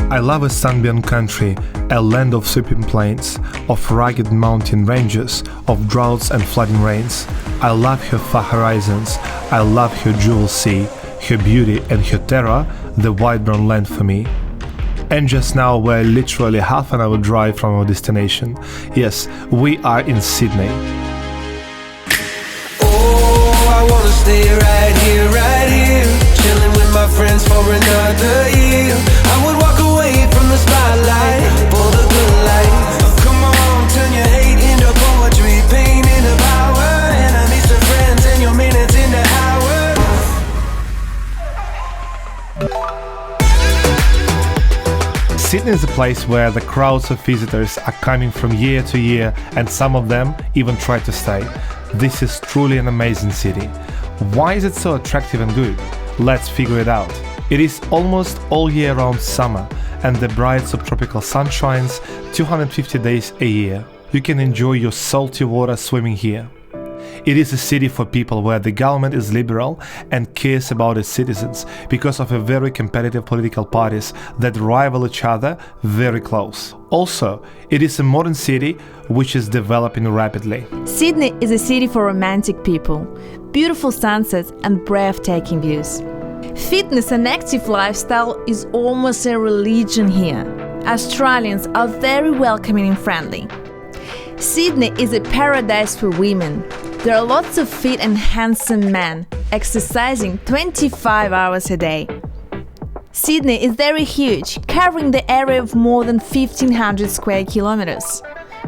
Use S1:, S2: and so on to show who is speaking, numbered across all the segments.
S1: I love a sunburned country, a land of sweeping plains, of rugged mountain ranges, of droughts and flooding rains. I love her far horizons, I love her jewel sea, her beauty and her terror, the wide brown land for me. And just now we're literally half an hour drive from our destination. Yes, we are in Sydney.
S2: Oh, I wanna stay right here, chilling with my friends for another year. I would walk away from the spotlight for the good life. Oh, come on, turn your hate into poetry, pain into power, enemies to friends and your minutes into hours.
S1: Sydney is a place where the crowds of visitors are coming from year to year, and some of them even try to stay. This is truly an amazing city. Why is it so attractive and good? Let's figure it out. It is almost all year round summer, and the bright subtropical sun shines 250 days a year. You can enjoy your salty water swimming here. It is a city for people where the government is liberal and cares about its citizens because of a very competitive political parties that rival each other very close. Also, it is a modern city which is developing rapidly.
S3: Sydney is a city for romantic people, beautiful sunsets and breathtaking views. Fitness and active lifestyle is almost a religion here. Australians are very welcoming and friendly. Sydney is a paradise for women. There are lots of fit and handsome men exercising 25 hours a day. Sydney is very huge, covering the area of more than 1,500 square kilometers.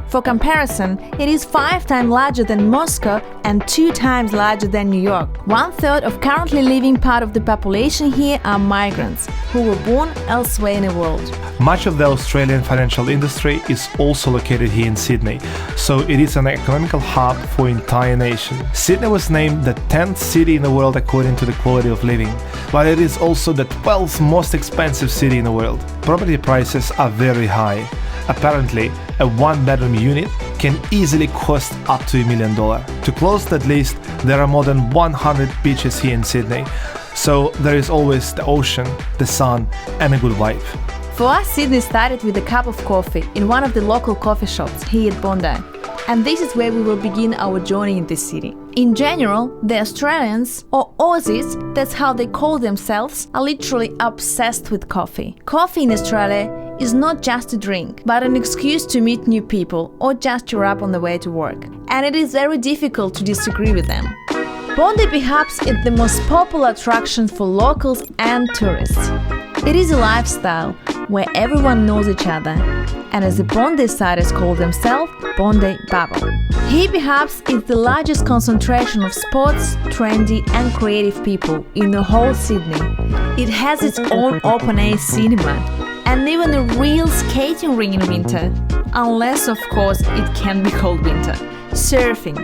S3: For comparison, it is 5 times larger than Moscow and 2 times larger than New York. 1/3 of currently living part of the population here are migrants who were born elsewhere in the world.
S1: Much of the Australian financial industry is also located here in Sydney, so it is an economical hub for the entire nation. Sydney was named the 10th city in the world according to the quality of living, but it is also the 12th most expensive city in the world. Property prices are very high. Apparently, a one-bedroom unit can easily cost up to $1 million. To close that list, there are more than 100 beaches here in Sydney, so there is always the ocean, the sun and a good vibe.
S3: For us, Sydney started with a cup of coffee in one of the local coffee shops here at Bondi. And this is where we will begin our journey in this city. In general, the Australians, or Aussies, that's how they call themselves, are literally obsessed with coffee. Coffee in Australia is not just a drink, but an excuse to meet new people or just cheer up on the way to work. And it is very difficult to disagree with them. Bondi perhaps is the most popular attraction for locals and tourists. It is a lifestyle where everyone knows each other, and as the Bondi-siders call themselves, Bondi Bubble. Here perhaps is the largest concentration of sports, trendy and creative people in the whole Sydney. It has its own open-air cinema and even a real skating rink in winter, unless of course it can be called winter. Surfing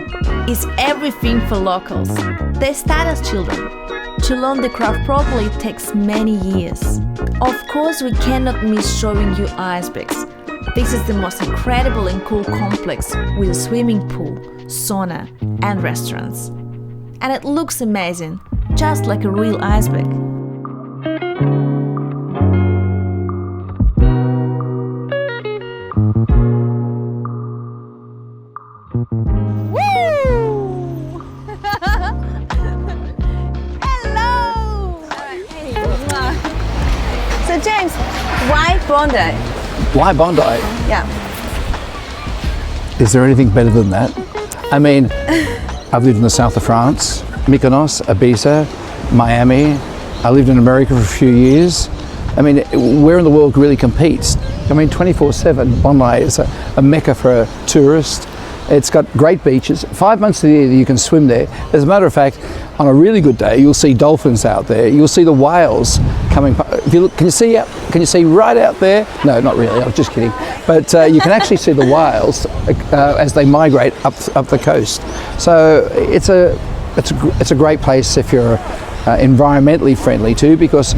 S3: is everything for locals. They start as children. To learn the craft properly takes many years. Of course, we cannot miss showing you icebergs. This is the most incredible and cool complex with a swimming pool, sauna and restaurants. And it looks amazing, just like a real iceberg. So James, why Bondi?
S4: Why Bondi?
S3: Yeah.
S4: Is there anything better than that? I mean, I've lived in the south of France, Mykonos, Ibiza, Miami. I lived in America for a few years. I mean, where in the world really competes? I mean, 24/7, Bondi is a mecca for a tourist. It's got great beaches. 5 months of the year you can swim there. As a matter of fact, on a really good day, you'll see dolphins out there. You'll see the whales coming. If you look, can you see right out there? No, not really. I was just kidding. But you can actually see the whales as they migrate up the coast. So it's a great place if you're environmentally friendly too, because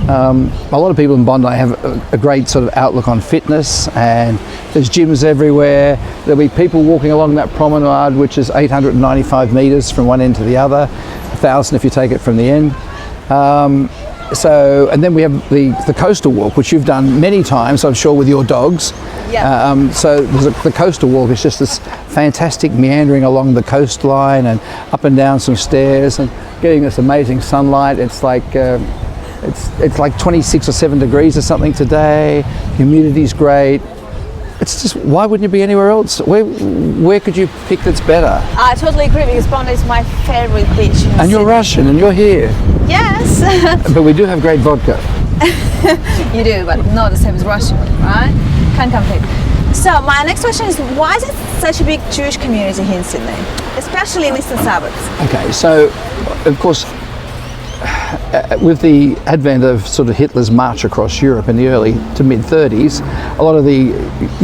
S4: a lot of people in Bondi have a great sort of outlook on fitness, and there's gyms everywhere. There'll be people walking along that promenade, which is 895 metres from one end to the other, 1,000 if you take it from the end. and then we have the coastal walk, which you've done many times, I'm sure, with your dogs.
S3: Yeah.
S4: So the coastal walk is just this fantastic meandering along the coastline and up and down some stairs and getting this amazing sunlight. It's like it's like 26 or 7 degrees or something today. Humidity's great. It's just, why wouldn't you be anywhere else? Where could you pick that's better?
S3: I totally agree, because Bondi is my favorite beach.
S4: And you're Russian and you're here.
S3: Yes.
S4: But we do have great vodka.
S3: You do, but not the same as Russia, right? Can't compete. So my next question is, why is it such a big Jewish community here in Sydney, especially in eastern suburbs?
S4: Okay, so of course, with the advent of sort of Hitler's march across Europe in the early to mid 30s, a lot of the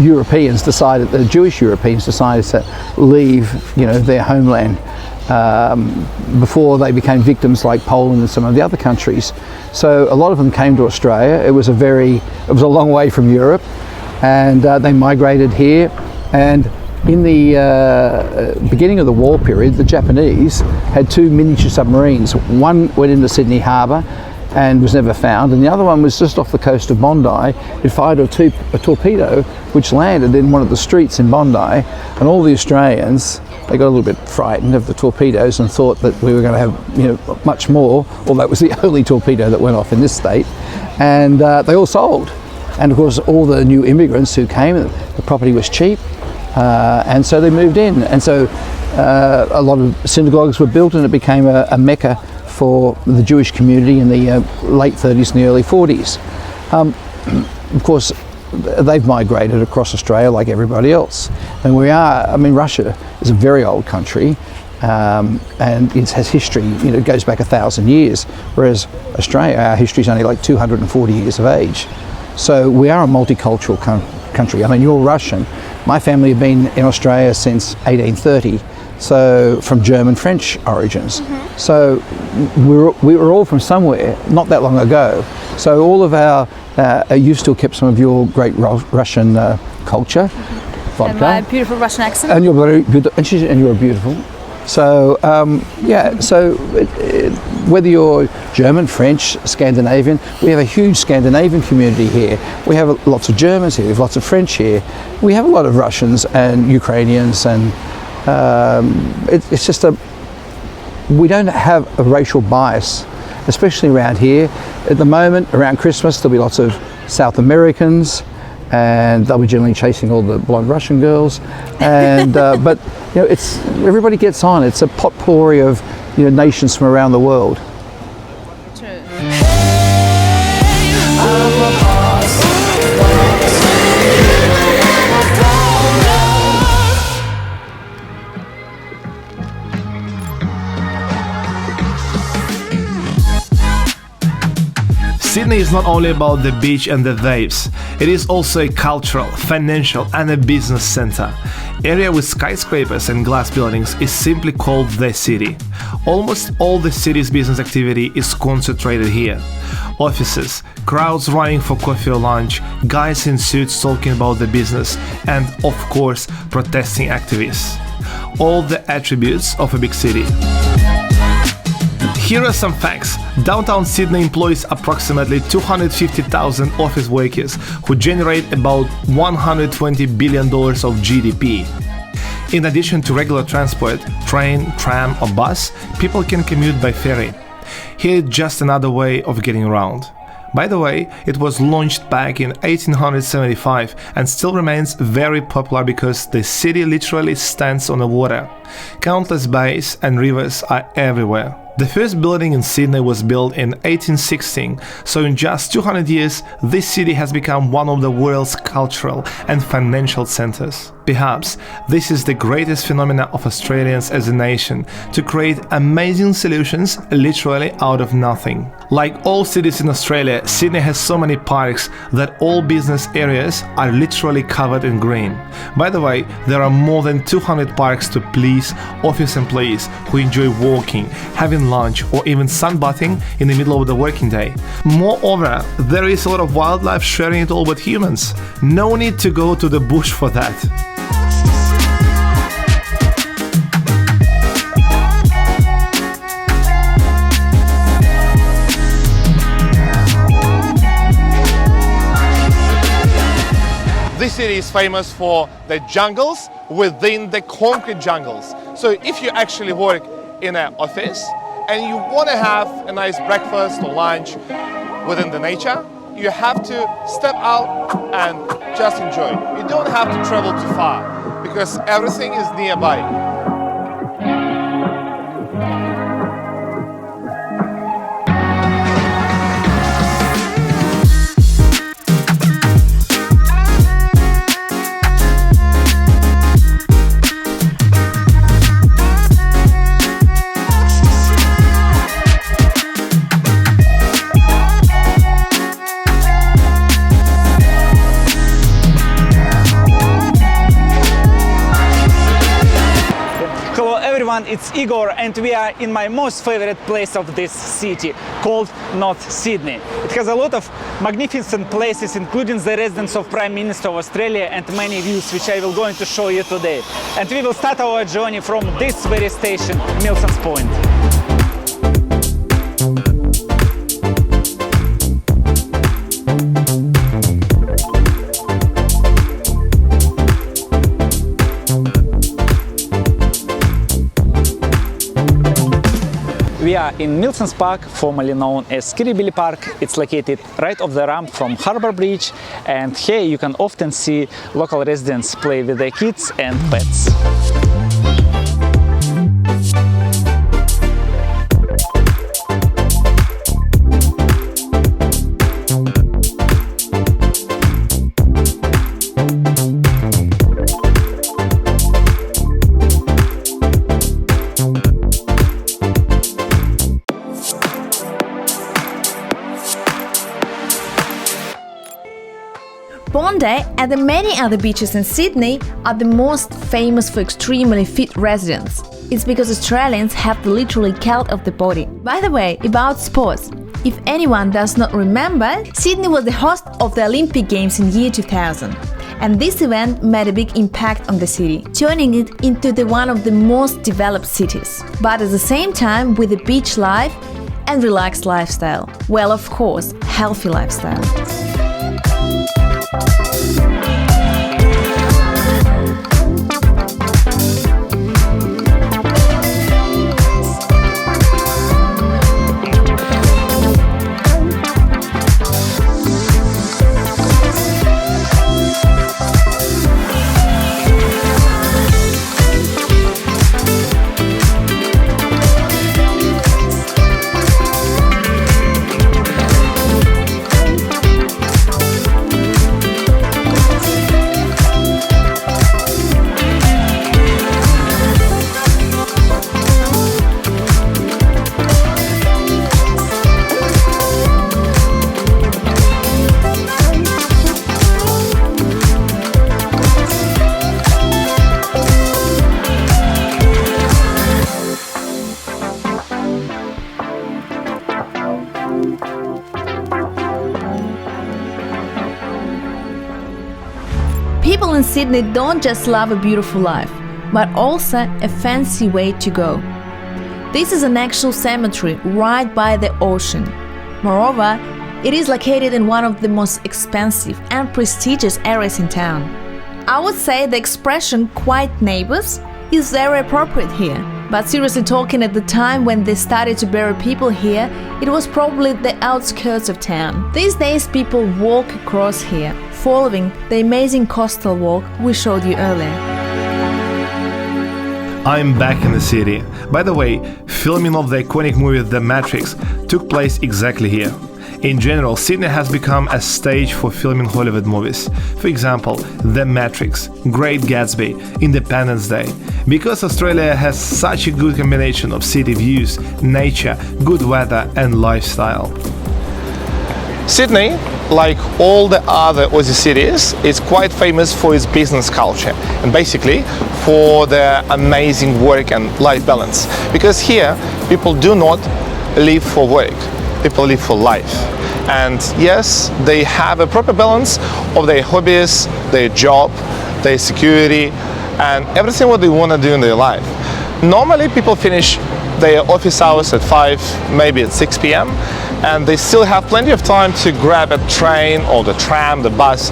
S4: Europeans decided, the Jewish Europeans decided to leave, their homeland before they became victims like Poland and some of the other countries. So a lot of them came to Australia. It was a long way from Europe, and they migrated here. And in the beginning of the war period, the Japanese had 2 miniature submarines. One went into Sydney Harbour and was never found, and the other one was just off the coast of Bondi. It fired a torpedo which landed in one of the streets in Bondi, and all the Australians, they got a little bit frightened of the torpedoes and thought that we were going to have much more, although it was the only torpedo that went off in this state, and they all sold. And of course all the new immigrants who came, the property was cheap, and so they moved in, and so a lot of synagogues were built, and it became a mecca for the Jewish community in the late 30s and the early 40s. Of course, they've migrated across Australia like everybody else, and Russia is a very old country, and it has history, it goes back 1,000 years, whereas Australia, our history is only like 240 years of age. So we are a multicultural country. You're Russian. My family have been in Australia since 1830, so from German French origins. Mm-hmm. So we were all from somewhere not that long ago. So all of you've still kept some of your great Russian culture. Vodka.
S3: And my beautiful Russian accent.
S4: And you're very beautiful, and you're beautiful. So whether you're German, French, Scandinavian, we have a huge Scandinavian community here. We have lots of Germans here, we have lots of French here. We have a lot of Russians and Ukrainians, and it's just we don't have a racial bias, especially around here. At the moment, around Christmas, there'll be lots of South Americans, and they'll be generally chasing all the blonde Russian girls, and but it's everybody gets on. It's a potpourri of nations from around the world.
S3: True.
S1: Sydney is not only about the beach and the waves, it is also a cultural, financial and a business center. Area with skyscrapers and glass buildings is simply called the city. Almost all the city's business activity is concentrated here. Offices, crowds running for coffee or lunch, guys in suits talking about the business, and of course protesting activists. All the attributes of a big city. Here are some facts. Downtown Sydney employs approximately 250,000 office workers who generate about $120 billion of GDP. In addition to regular transport, train, tram or bus, people can commute by ferry. Here is just another way of getting around. By the way, it was launched back in 1875 and still remains very popular because the city literally stands on the water. Countless bays and rivers are everywhere. The first building in Sydney was built in 1816, so in just 200 years, this city has become one of the world's cultural and financial centers. Perhaps this is the greatest phenomenon of Australians as a nation, to create amazing solutions literally out of nothing. Like all cities in Australia, Sydney has so many parks that all business areas are literally covered in green. By the way, there are more than 200 parks to please office employees who enjoy walking, having lunch or even sunbathing in the middle of the working day. Moreover, there is a lot of wildlife sharing it all with humans. No need to go to the bush for that. city is famous for the jungles within the concrete jungles. So if you actually work in an office and you want to have a nice breakfast or lunch within the nature, you have to step out and just enjoy. You don't have to travel too far because everything is nearby.
S5: It's Igor and we are in my most favorite place of this city called North Sydney. It has a lot of magnificent places, including the residence of Prime Minister of Australia and many views which I will going to show you today. And we will start our journey from this very station, Milsons Point. We are in Milsons Park, formerly known as Kirribilli Park. It's located right off the ramp from Harbour Bridge, and here you can often see local residents play with their kids and pets.
S3: Bondi and the many other beaches in Sydney are the most famous for extremely fit residents. It's because Australians have the literally cult of the body. By the way, about sports, if anyone does not remember, Sydney was the host of the Olympic Games in year 2000. And this event made a big impact on the city, turning it into one of the most developed cities. But at the same time, with a beach life and relaxed lifestyle. Well, of course, healthy lifestyle. People in Sydney don't just love a beautiful life, but also a fancy way to go. This is an actual cemetery right by the ocean. Moreover, it is located in one of the most expensive and prestigious areas in town. I would say the expression "quiet neighbors" is very appropriate here. But seriously talking, at the time when they started to bury people here, it was probably the outskirts of town. These days people walk across here, following the amazing coastal walk we showed you earlier.
S1: I'm back in the city. By the way, filming of the iconic movie The Matrix took place exactly here. In general, Sydney has become a stage for filming Hollywood movies. For example, The Matrix, Great Gatsby, Independence Day. Because Australia has such a good combination of city views, nature, good weather and lifestyle. Sydney, like all the other Aussie cities, is quite famous for its business culture and basically for the amazing work and life balance. Because here, people do not live for work. People live for life, and yes, they have a proper balance of their hobbies, their job, their security, and everything what they want to do in their life. Normally people finish their office hours at 5, maybe at 6 p.m. and they still have plenty of time to grab a train or the tram, the bus,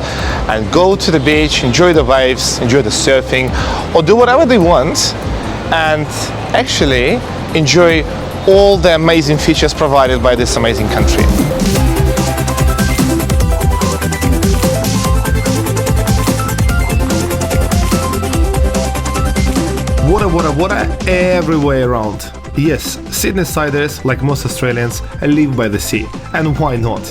S1: and go to the beach, enjoy the waves, enjoy the surfing, or do whatever they want and actually enjoy all the amazing features provided by this amazing country. Water everywhere around. Yes, Sydney-siders, like most Australians, live by the sea. And why not?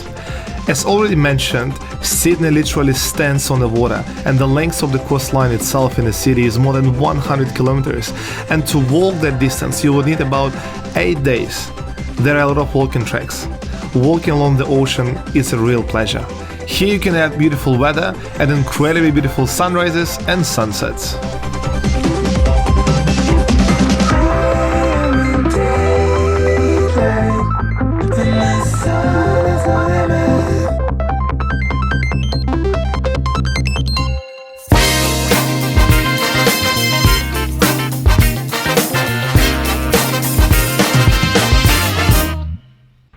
S1: As already mentioned, Sydney literally stands on the water, and the length of the coastline itself in the city is more than 100 kilometers. And to walk that distance, you would need about 8 days. There are a lot of walking tracks. Walking along the ocean is a real pleasure. Here you can have beautiful weather and incredibly beautiful sunrises and sunsets.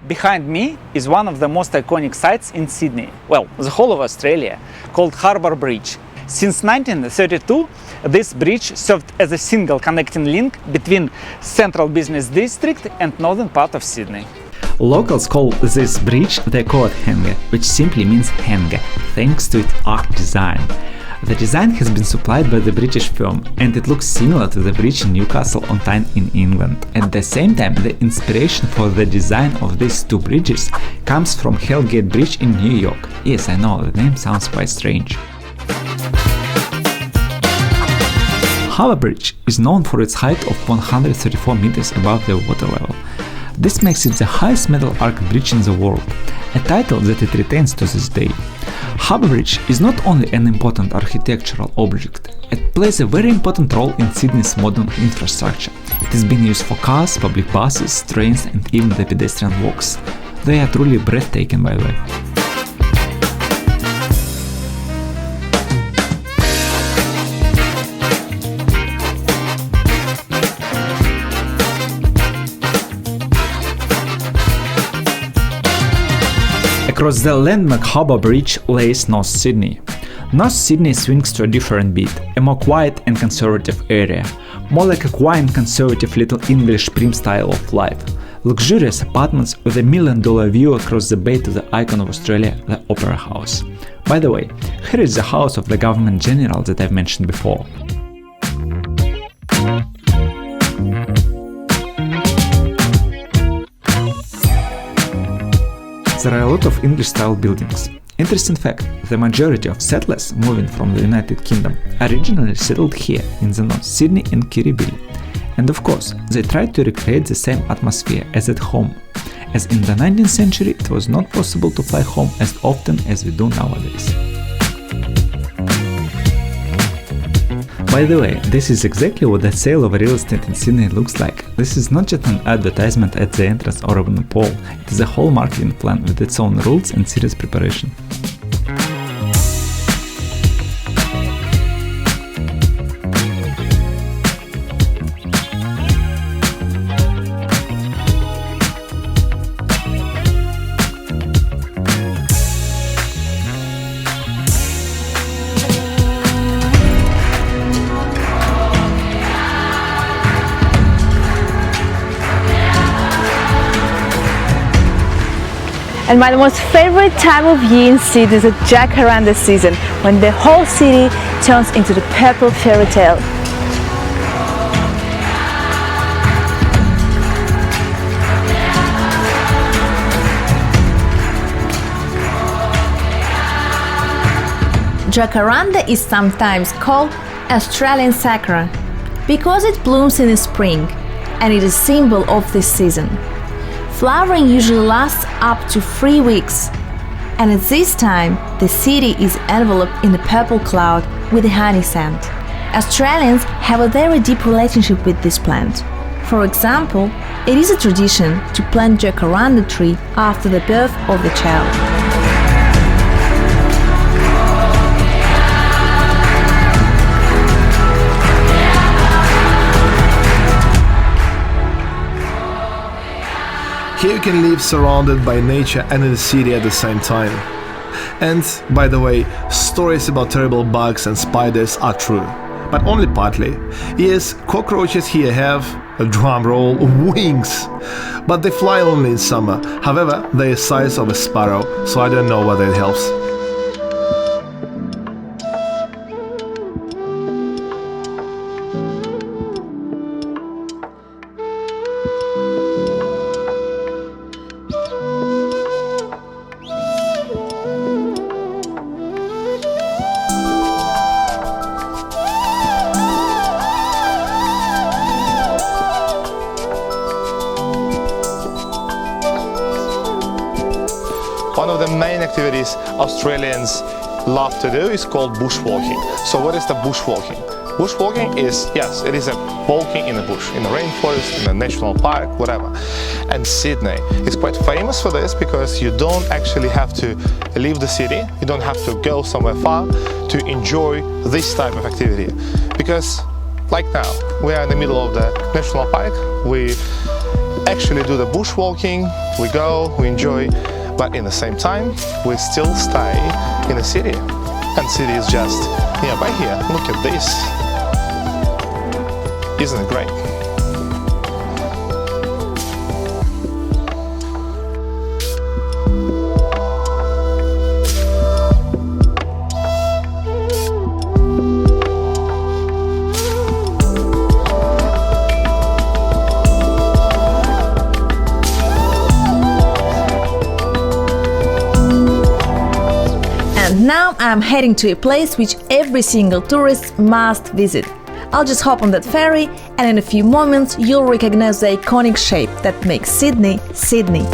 S5: Behind me is one of the most iconic sites in Sydney, well, the whole of Australia, called Harbour Bridge. Since 1932, this bridge served as a single connecting link between central business district and northern part of Sydney.
S6: Locals call this bridge the Coat Hanger, which simply means hanger, thanks to its arch design. The design has been supplied by the British firm, and it looks similar to the bridge in Newcastle on Tyne in England. At the same time, the inspiration for the design of these two bridges comes from Hellgate Bridge in New York. Yes, I know, the name sounds quite strange. Harbour Bridge is known for its height of 134 meters above the water level. This makes it the highest metal arch bridge in the world, a title that it retains to this day. Harbour Bridge is not only an important architectural object, it plays a very important role in Sydney's modern infrastructure. It is being used for cars, public buses, trains and even the pedestrian walks. They are truly breathtaking, by the way. Across the landmark Harbour Bridge lays North Sydney. North Sydney swings to a different beat, a more quiet and conservative area, more like a quiet and conservative little English prim style of life. Luxurious apartments with $1 million view across the bay to the icon of Australia, the Opera House. By the way, here is the house of the Government General that I've mentioned before. There are a lot of English-style buildings. Interesting fact, the majority of settlers moving from the United Kingdom originally settled here in the North Sydney and Kirribilli. And of course, they tried to recreate the same atmosphere as at home, as in the 19th century it was not possible to fly home as often as we do nowadays. By the way, this is exactly what the sale of real estate in Sydney looks like. This is not just an advertisement at the entrance or on a pole, it is a whole marketing plan with its own rules and serious preparation.
S3: And my most favorite time of year in Sydney is the Jacaranda season, when the whole city turns into the purple fairy tale. Jacaranda is sometimes called Australian sakura because it blooms in the spring and it is a symbol of this season. Flowering usually lasts up to 3 weeks, and at this time the city is enveloped in a purple cloud with the honey scent. Australians have a very deep relationship with this plant. For example, it is a tradition to plant jacaranda tree after the birth of the child.
S1: Here you can live surrounded by nature and in the city at the same time. And, by the way, stories about terrible bugs and spiders are true, but only partly. Yes, cockroaches here have, a drum roll, wings, but they fly only in summer. However, they're the size of a sparrow, so I don't know whether it helps.
S7: One of the main activities Australians love to do is called bushwalking. So what is the bushwalking? Bushwalking is, yes, it is a walking in the bush, in the rainforest, in a national park, whatever. And Sydney is quite famous for this because you don't actually have to leave the city, you don't have to go somewhere far to enjoy this type of activity. Because like now, we are in the middle of the national park, we actually do the bushwalking, we go, we enjoy, but in the same time, we still stay in the city. And city is just nearby here. Look at this. Isn't it great?
S3: Now I'm heading to a place which every single tourist must visit. I'll just hop on that ferry and in a few moments you'll recognize the iconic shape that makes Sydney, Sydney.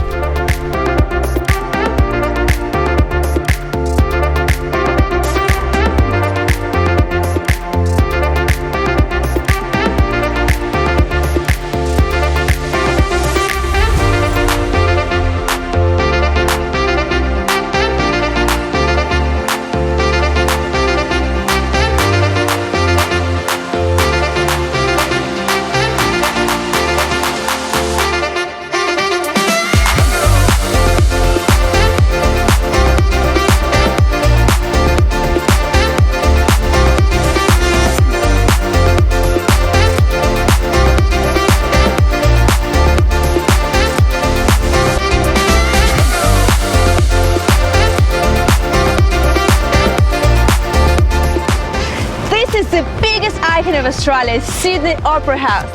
S8: The biggest icon of Australia is Sydney Opera House.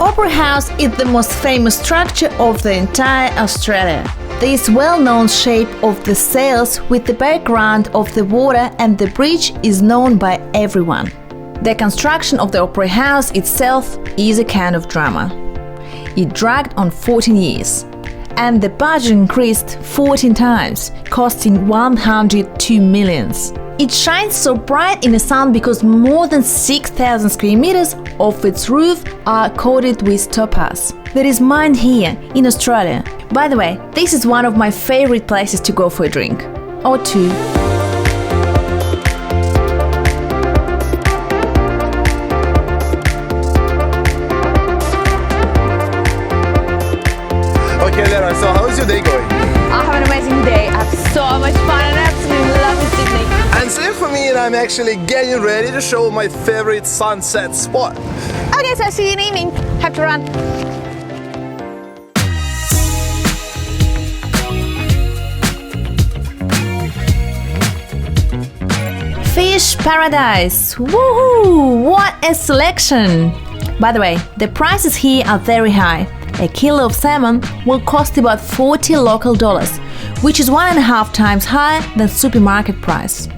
S3: Opera House is the most famous structure of the entire Australia. This well-known shape of the sails with the background of the water and the bridge is known by everyone. The construction of the Opera House itself is a kind of drama. It dragged on 14 years, and the budget increased 14 times, costing 102 million. It shines so bright in the sun because more than 6,000 square meters of its roof are coated with topaz. That is mined here in Australia. By the way, this is one of my favorite places to go for a drink or two.
S7: Okay, Lera, so how is your day going?
S8: I have an amazing day. I have so much fun and I absolutely love Sydney.
S7: And same for me, and I'm actually getting ready to show my favorite sunset spot.
S8: Okay, so see you in the evening. Have to run.
S3: Fish paradise! Woohoo! What a selection! By the way, the prices here are very high. A kilo of salmon will cost about 40 local dollars, which is 1.5 times higher than supermarket price.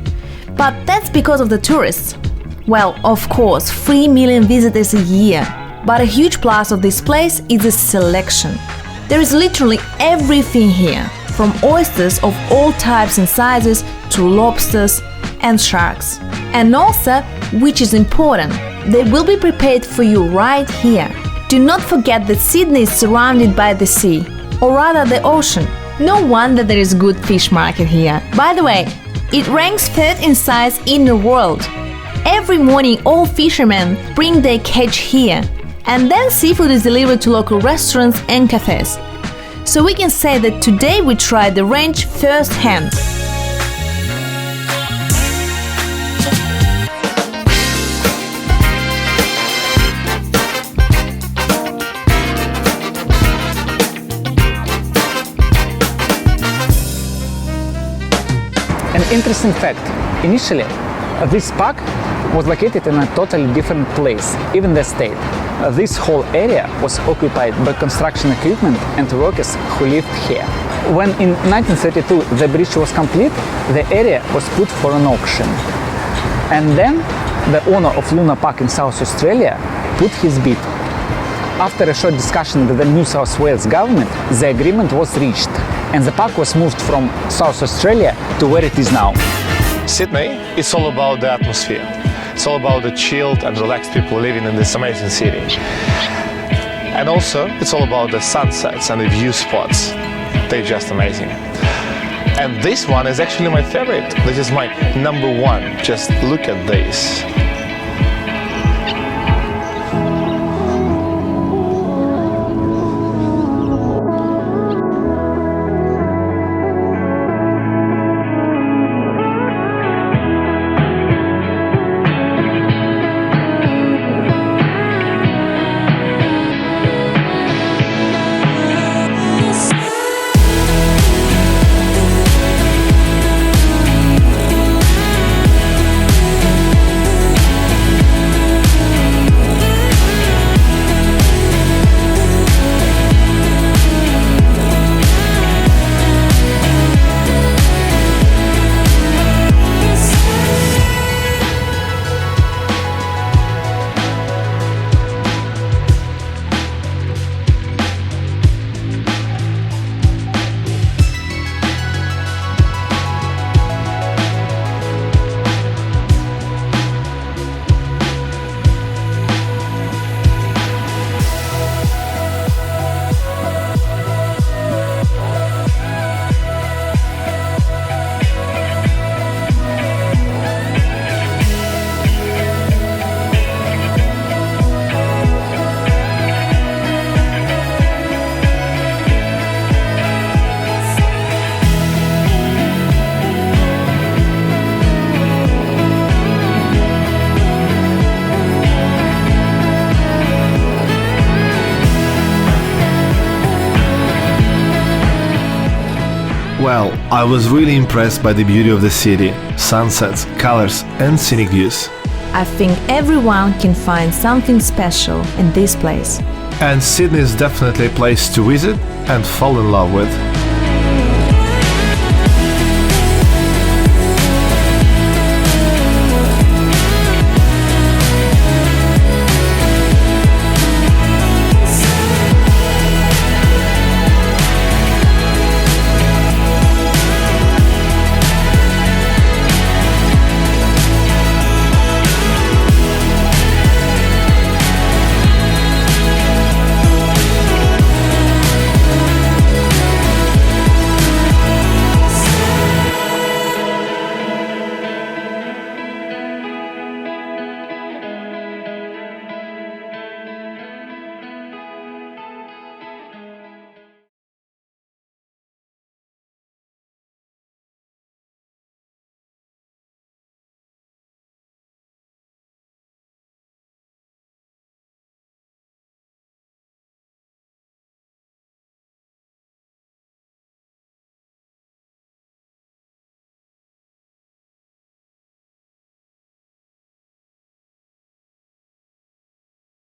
S3: But that's because of the tourists. Well, of course, 3 million visitors a year. But a huge plus of this place is the selection. There is literally everything here, from oysters of all types and sizes to lobsters and sharks. And also, which is important, they will be prepared for you right here. Do not forget that Sydney is surrounded by the sea, or rather the ocean. No wonder there is a good fish market here. By the way, it ranks third in size in the world. Every morning all fishermen bring their catch here, and then seafood is delivered to local restaurants and cafes. So we can say that today we tried the range firsthand.
S5: An interesting fact, initially this park was located in a totally different place, even the state. This whole area was occupied by construction equipment and workers who lived here. When in 1932 the bridge was complete, the area was put for an auction. And then the owner of Luna Park in South Australia put his bid. After a short discussion with the New South Wales government, the agreement was reached, and the park was moved from South Australia to where it is now.
S7: Sydney is all about the atmosphere. It's all about the chilled and relaxed people living in this amazing city. And also, it's all about the sunsets and the view spots. They're just amazing. And this one is actually my favorite. This is my number one. Just look at this.
S1: Well, I was really impressed by the beauty of the city, sunsets, colors and scenic views.
S3: I think everyone can find something special in this place.
S1: And Sydney is definitely a place to visit and fall in love with.